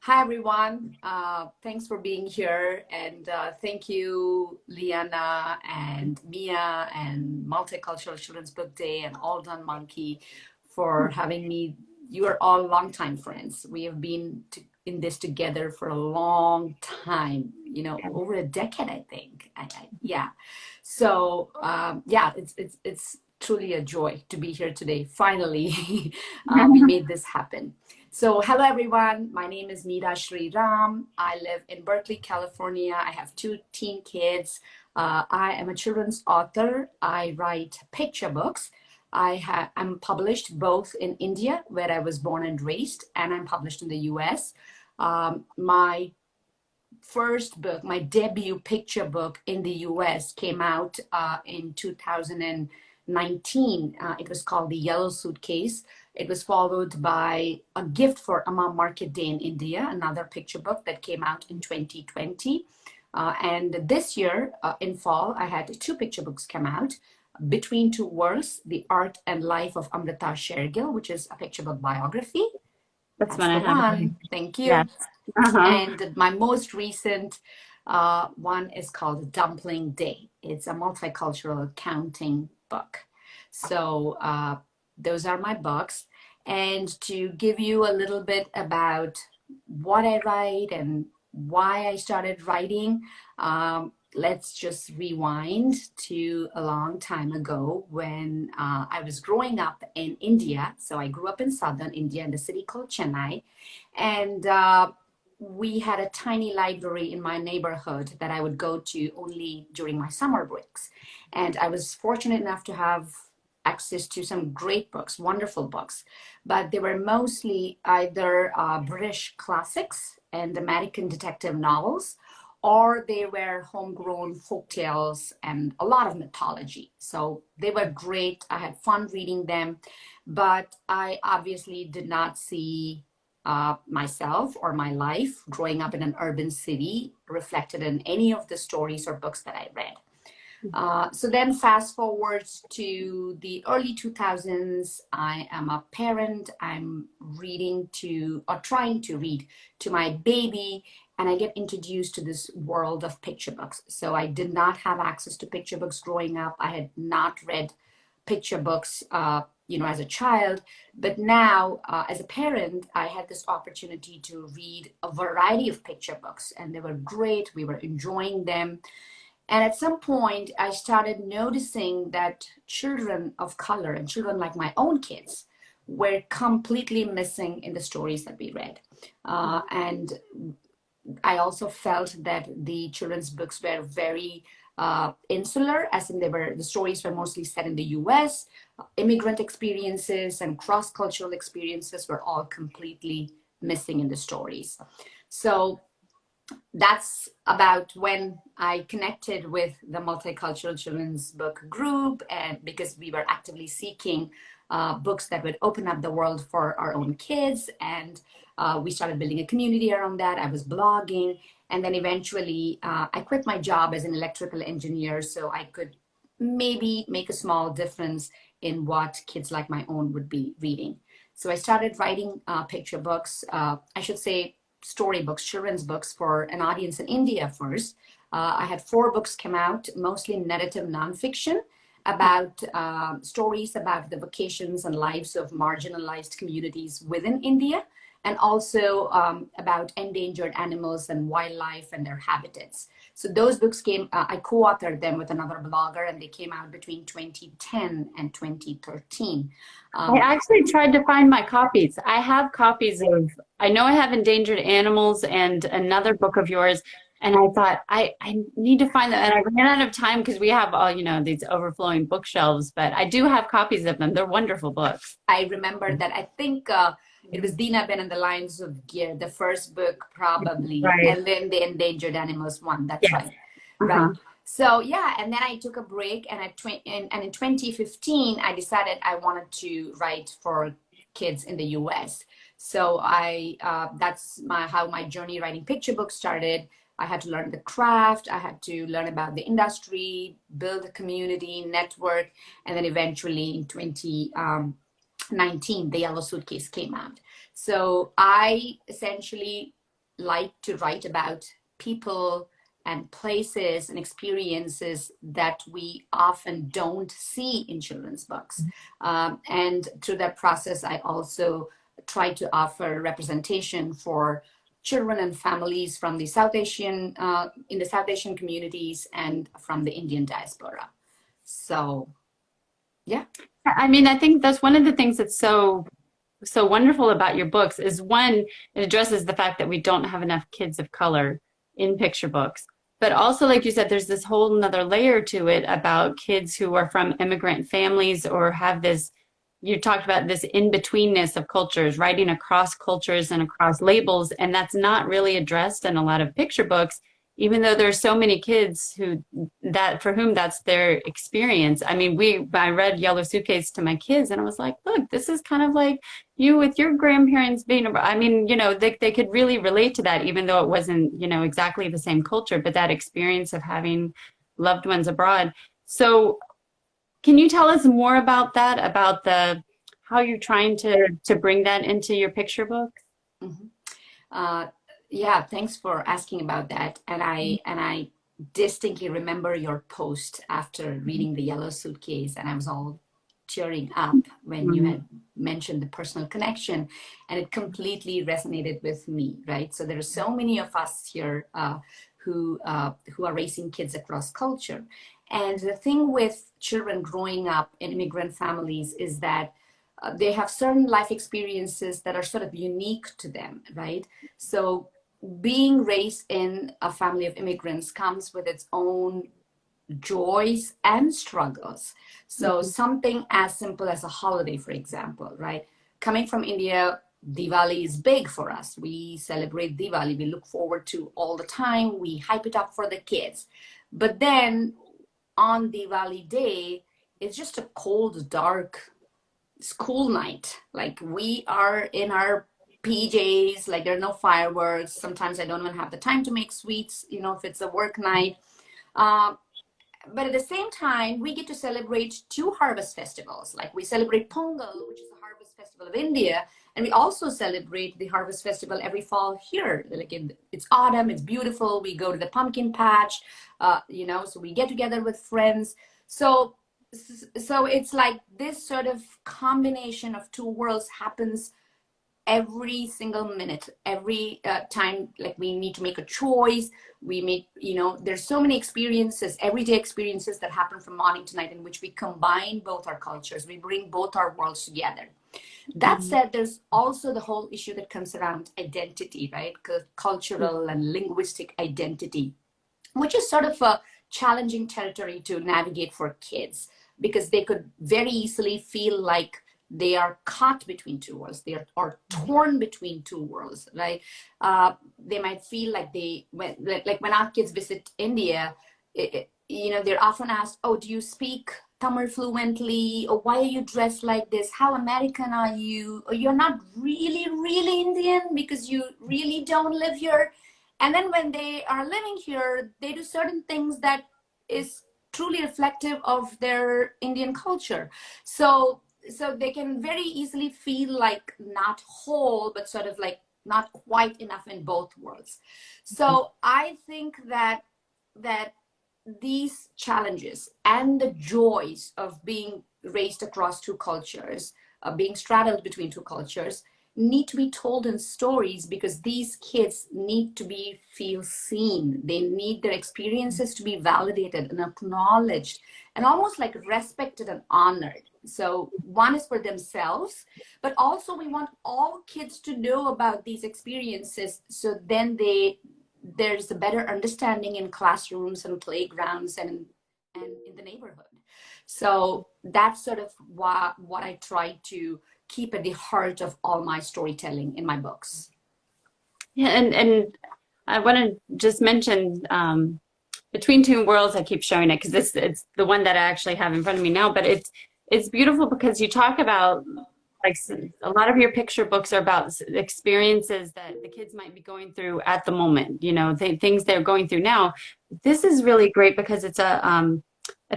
Hi, everyone. Thanks for being here. And thank you, Liana and Mia and Multicultural Children's Book Day and All Done Monkey for having me. You are all longtime friends. We have been in this together for a long time, over a decade, I think. Yeah. So, yeah, it's truly a joy to be here today. Finally, we made this happen. So hello, everyone. My name is Meera Sriram. I live in Berkeley, California. I have 2 teen kids. I am a children's author. I write picture books. I'm published both in India, where I was born and raised, and I'm published in the US. My first book, my debut picture book in the US came out in 2019. It was called The Yellow Suitcase. It was followed by A Gift for Amma Market Day in India, another picture book that came out in 2020. And this year, in fall, I had 2 picture books come out. Between Two Worlds, The Art and Life of Amrita Sher-Gil, which is a picture book biography. That's the one. Thank you. Yes. And my most recent one is called Dumpling Day. It's a multicultural accounting book. So those are my books. And to give you a little bit about what I write and why I started writing, let's just rewind to a long time ago when I was growing up in India. So I grew up in southern India in a city called Chennai. And we had a tiny library in my neighborhood that I would go to only during my summer breaks. And I was fortunate enough to have access to some great books, wonderful books, but they were mostly either British classics and American detective novels, or they were homegrown folk tales and a lot of mythology. So they were great. I had fun reading them, but I obviously did not see myself or my life growing up in an urban city reflected in any of the stories or books that I read. So then fast forward to the early 2000s, I am a parent. I'm reading to, or trying to read to my baby, and I get introduced to this world of picture books. So I did not have access to picture books growing up. I had not read picture books, as a child. But now, as a parent, I had this opportunity to read a variety of picture books, and they were great. We were enjoying them. And at some point, I started noticing that children of color and children like my own kids were completely missing in the stories that we read. And I also felt that the children's books were very insular, as in the stories were mostly set in the US. Immigrant experiences and cross-cultural experiences were all completely missing in the stories. So that's about when I connected with the Multicultural Children's Book Group, and because we were actively seeking books that would open up the world for our own kids. And we started building a community around that. I was blogging. And then eventually I quit my job as an electrical engineer so I could maybe make a small difference in what kids like my own would be reading. So I started writing picture books, I should say storybooks, children's books for an audience in India first. I had 4 books come out, mostly narrative nonfiction, about stories about the vocations and lives of marginalized communities within India, and also about endangered animals and wildlife and their habitats. So those books came, I co-authored them with another blogger, and they came out between 2010 and 2013. I actually tried to find my copies. I have copies of, I know I have Endangered Animals and another book of yours. And I thought, I need to find them. And I ran out of time because we have all, these overflowing bookshelves, but I do have copies of them. They're wonderful books. I remember that. I think it was Dina Ben and the Lions of Gear, the first book probably, right. And then the Endangered Animals one. That's yes. right. Right. So yeah, and then I took a break, and in 2015, I decided I wanted to write for kids in the U.S. So that's how my journey writing picture books started. I had to learn the craft. I had to learn about the industry, build a community, network, and then eventually in 2019, The Yellow Suitcase came out. So I essentially like to write about people and places and experiences that we often don't see in children's books. And through that process, I also try to offer representation for children and families from the South Asian, in the South Asian communities and from the Indian diaspora. So, yeah. I mean, I think that's one of the things that's so wonderful about your books is one, it addresses the fact that we don't have enough kids of color in picture books. But also, like you said, there's this whole nother layer to it about kids who are from immigrant families or have this, you talked about this in-betweenness of cultures, writing across cultures and across labels, and that's not really addressed in a lot of picture books, even though there's so many kids for whom that's their experience. I mean, I read Yellow Suitcase to my kids and I was like, look, this is kind of like you with your grandparents being, I mean, they could really relate to that, even though it wasn't, exactly the same culture, but that experience of having loved ones abroad. So can you tell us more about that, about how you're trying to bring that into your picture books? Mm-hmm. Yeah, thanks for asking about that. And I distinctly remember your post after reading the Yellow Suitcase, and I was all tearing up when you had mentioned the personal connection, and it completely resonated with me, right? So there are so many of us here who are raising kids across culture. And the thing with children growing up in immigrant families is that they have certain life experiences that are sort of unique to them, right? So being raised in a family of immigrants comes with its own joys and struggles. So something as simple as a holiday, for example, right? Coming from India, Diwali is big for us. We celebrate Diwali. We look forward to all the time. We hype it up for the kids. But then on Diwali day, it's just a cold, dark school night. Like we are in our PJs, like there are no fireworks. Sometimes I don't even have the time to make sweets, if it's a work night. But at the same time, we get to celebrate two harvest festivals. Like we celebrate Pongal, which is the harvest festival of India. And we also celebrate the harvest festival every fall here. Like it's autumn, it's beautiful. We go to the pumpkin patch, so we get together with friends. So it's like this sort of combination of two worlds happens every single minute, every time, like we need to make a choice. We make, there's so many experiences, everyday experiences that happen from morning to night in which we combine both our cultures. We bring both our worlds together. That said, there's also the whole issue that comes around identity, right? Cultural and linguistic identity, which is sort of a challenging territory to navigate for kids because they could very easily feel like they are caught between two worlds. They are torn between two worlds, right? They might feel like when our kids visit India, they're often asked, oh, do you speak Tamil fluently? Or why are you dressed like this? How American are you? Or you're not really, really Indian because you really don't live here. And then when they are living here, they do certain things that is truly reflective of their Indian culture. So they can very easily feel like not whole, but sort of like not quite enough in both worlds. So I think that these challenges and the joys of being raised across two cultures, being straddled between two cultures, need to be told in stories because these kids need to feel seen. They need their experiences to be validated and acknowledged and almost like respected and honored. So one is for themselves, but also we want all kids to know about these experiences. So then there's a better understanding in classrooms and playgrounds and in the neighborhood. So that's sort of what I try to keep at the heart of all my storytelling in my books. Yeah, and I want to just mention Between Two Worlds. I keep showing it because it's the one that I actually have in front of me now. But it's beautiful because you talk about, like, a lot of your picture books are about experiences that the kids might be going through at the moment. Things they're going through now. This is really great because it's a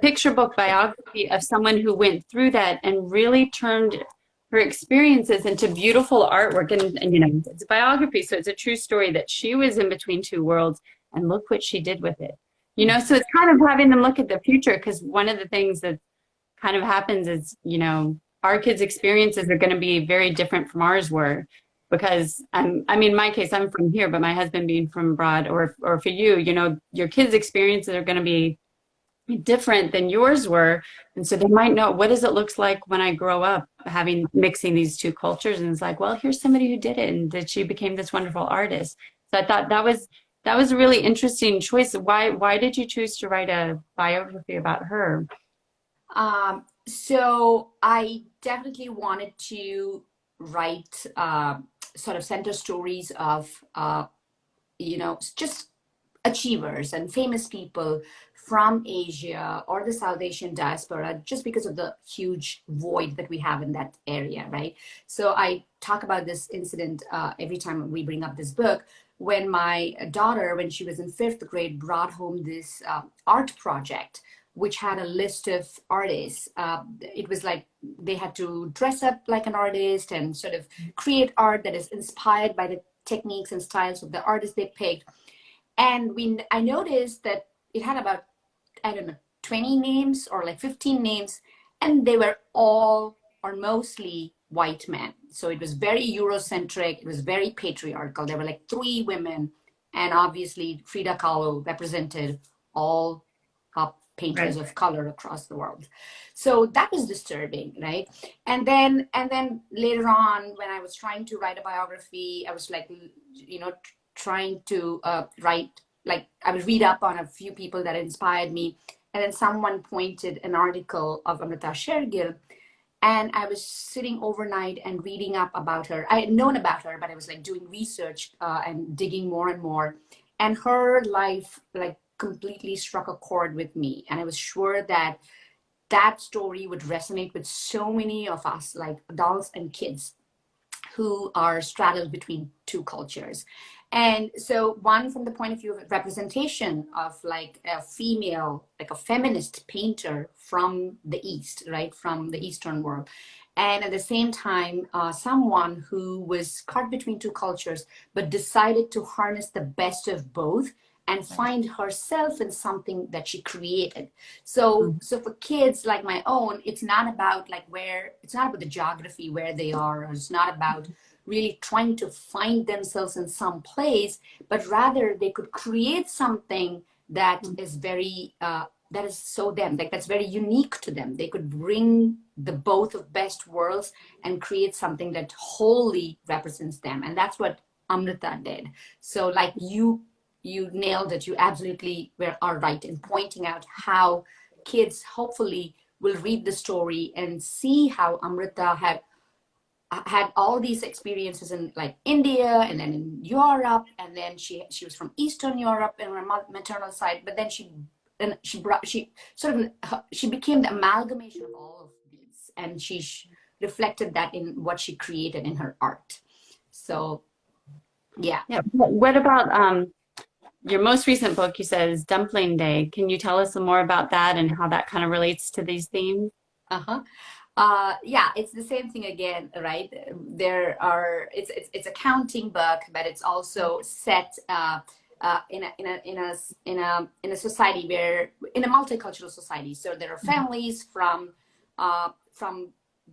picture book biography of someone who went through that and really turned her experiences into beautiful artwork. And, you know, it's a biography, so it's a true story that she was in between two worlds, and look what she did with it. You know, so it's kind of having them look at the future, because one of the things that kind of happens is, you know, our kids' experiences are going to be very different from ours were, because I mean, in my case, I'm from here, but my husband being from abroad, or for you, you know, your kids' experiences are going to be different than yours were. And so they might know, what does it look like when I grow up having mixing these two cultures? And it's like, well, here's somebody who did it, and that she became this wonderful artist. So I thought that was a really interesting choice. Why did you choose to write a biography about her? So I definitely wanted to write sort of center stories of you know, just achievers and famous people from Asia or the South Asian diaspora, just because of the huge void that we have in that area, right? So I talk about this incident every time we bring up this book. When my daughter, when she was in fifth grade, brought home this art project, which had a list of artists. It was like they had to dress up like an artist and sort of create art that is inspired by the techniques and styles of the artists they picked. And I noticed that it had about, I don't know, 20 names or like 15 names, and they were all or mostly white men. So it was very Eurocentric, it was very patriarchal. There were like three women, and obviously Frida Kahlo represented all painters of color across the world. So that was disturbing, right? And then later on, when I was trying to write a biography, I was like, you know, trying to write, like I would read up on a few people that inspired me. And then someone pointed an article of Amrita Sher-Gil, and I was sitting overnight and reading up about her. I had known about her, but I was like doing research and digging more and more. And her life like completely struck a chord with me. And I was sure that that story would resonate with so many of us, like adults and kids who are straddled between two cultures. And so one, from the point of view of representation of like a female, like a feminist painter from the East, right, from the Eastern world. And at the same time, someone who was caught between two cultures, but decided to harness the best of both and find herself in something that she created. So for kids like my own, it's not about like it's not about the geography where they are, or it's not about really trying to find themselves in some place, but rather they could create something that is very, that is so them, like that's very unique to them. They could bring the both of best worlds and create something that wholly represents them. And that's what Amrita did. So like you nailed it. You absolutely are right in pointing out how kids hopefully will read the story and see how Amrita had all these experiences in like India and then in Europe, and then she was from Eastern Europe in her maternal side, but then she became the amalgamation of all of these, and she reflected that in what she created in her art. So yeah. What about your most recent book? You said is Dumpling Day. Can you tell us some more about that and how that kind of relates to these themes? Yeah, it's the same thing again, right? It's a counting book, but it's also set in a society in a multicultural society. So there are families from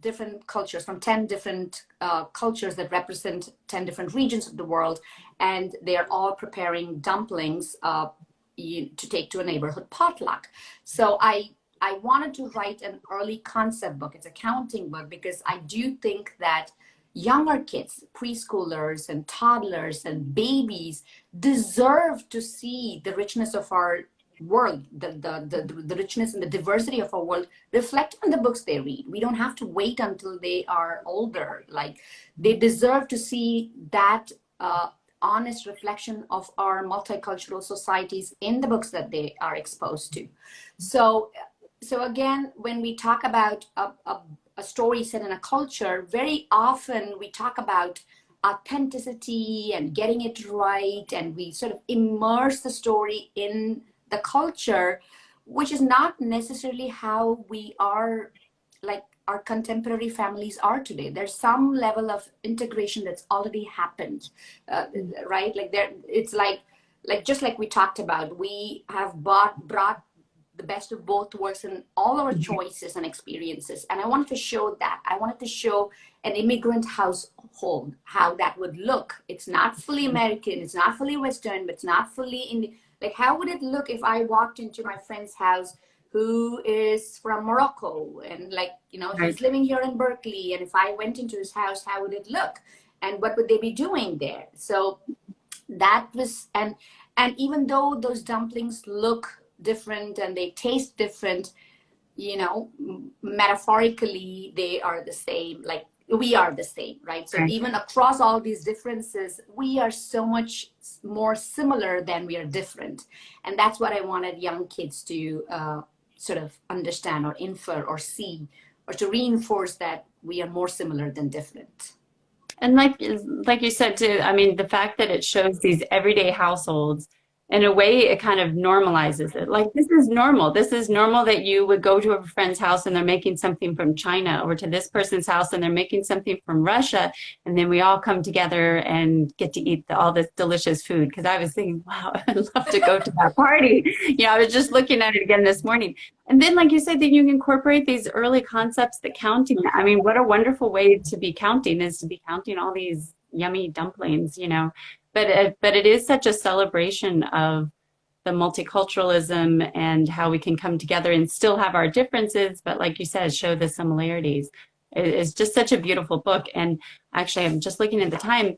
different cultures, from 10 different cultures that represent 10 different regions of the world, and they are all preparing dumplings to take to a neighborhood potluck. So I wanted to write an early concept book. It's a counting book because I do think that younger kids, preschoolers and toddlers and babies, deserve to see the richness of our world, the richness and the diversity of our world reflected in the books they read. We don't have to wait until they are older. Like, they deserve to see that honest reflection of our multicultural societies in the books that they are exposed to. So again, when we talk about a story set in a culture, very often we talk about authenticity and getting it right, and we sort of immerse the story in the culture, which is not necessarily how we are, like our contemporary families are today. There's some level of integration that's already happened, right? Like it's like just like we talked about, we have brought the best of both worlds in all our choices and experiences. And I wanted to show that. I wanted to show an immigrant household, how that would look. It's not fully American, it's not fully Western, but it's not fully Indian. Like, how would it look if I walked into my friend's house who is from Morocco and, like, you know, he's living here in Berkeley, and if I went into his house, how would it look? And what would they be doing there? So that was, and even though those dumplings look different and they taste different, you know, metaphorically, they are the same. Like, we are the same, right? So even across all these differences, we are so much more similar than we are different. And that's what I wanted young kids to sort of understand or infer or see, or to reinforce that we are more similar than different. And like you said too, I mean, the fact that it shows these everyday households, in a way, it kind of normalizes it. Like, this is normal. This is normal that you would go to a friend's house and they're making something from China, or to this person's house and they're making something from Russia. And then we all come together and get to eat all this delicious food. Because I was thinking, wow, I'd love to go to that party. You know, I was just looking at it again this morning. And then, like you said, that you incorporate these early concepts, the counting. I mean, what a wonderful way to be counting, is to be counting all these yummy dumplings, you know. But it is such a celebration of the multiculturalism and how we can come together and still have our differences, but like you said, show the similarities. It's just such a beautiful book. And actually, I'm just looking at the time.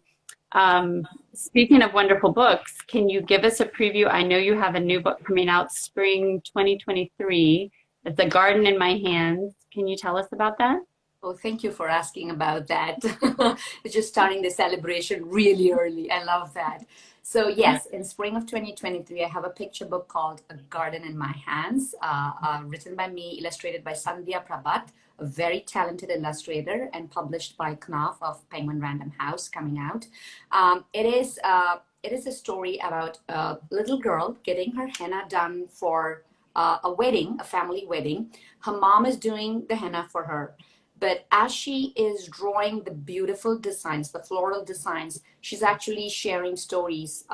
Speaking of wonderful books, can you give us a preview? I know you have a new book coming out spring 2023. It's A Garden in My Hands. Can you tell us about that? Oh, thank you for asking about that. It's just starting the celebration really early. I love that. So yes, in spring of 2023, I have a picture book called A Garden in My Hands, written by me, illustrated by Sandhya Prabhat, a very talented illustrator, and published by Knopf of Penguin Random House, coming out. It is a story about a little girl getting her henna done for a wedding, a family wedding. Her mom is doing the henna for her. But as she is drawing the beautiful designs, the floral designs, she's actually sharing stories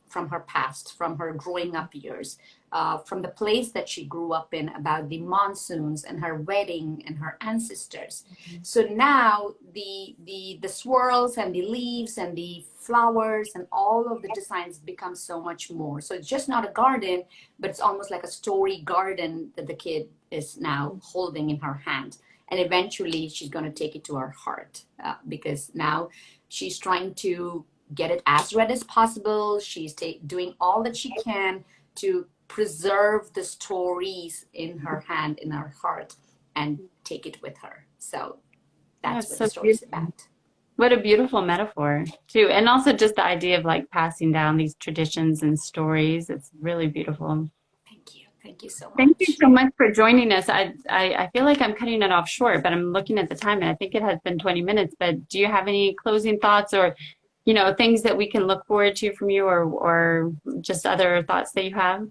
from her past, from her growing up years, from the place that she grew up in, about the monsoons and her wedding and her ancestors. So now the swirls and the leaves and the flowers and all of the designs become so much more. So it's just not a garden, but it's almost like a story garden that the kid is now holding in her hand. And eventually she's going to take it to her heart, because now she's trying to get it as red as possible. She's doing all that she can to preserve the stories in her hand, in her heart, and take it with her. So that's what the story is about. What a beautiful metaphor, too. And also just the idea of, like, passing down these traditions and stories. It's really beautiful. Thank you so much. Thank you so much for joining us. I feel like I'm cutting it off short, but I'm looking at the time and I think it has been 20 minutes. But do you have any closing thoughts, or, you know, things that we can look forward to from you, or just other thoughts that you have?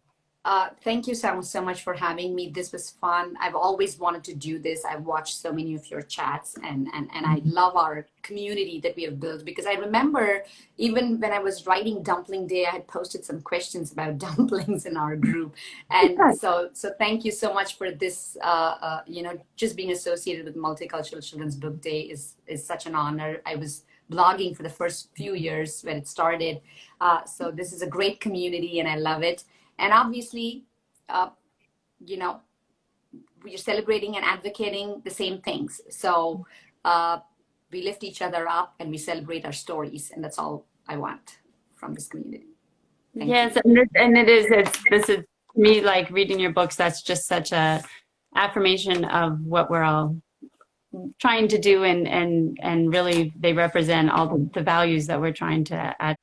Thank you so much for having me. This was fun. I've always wanted to do this. I've watched so many of your chats, and I love our community that we have built, because I remember even when I was writing Dumpling Day, I had posted some questions about dumplings in our group. And so thank you so much for this, you know, just being associated with Multicultural Children's Book Day is such an honor. I was blogging for the first few years when it started. So this is a great community and I love it. And obviously, you know, we're celebrating and advocating the same things. So we lift each other up and we celebrate our stories. And that's all I want from this community. Thank you. This is me, like, reading your books. That's just such a affirmation of what we're all trying to do. And really, they represent all the values that we're trying to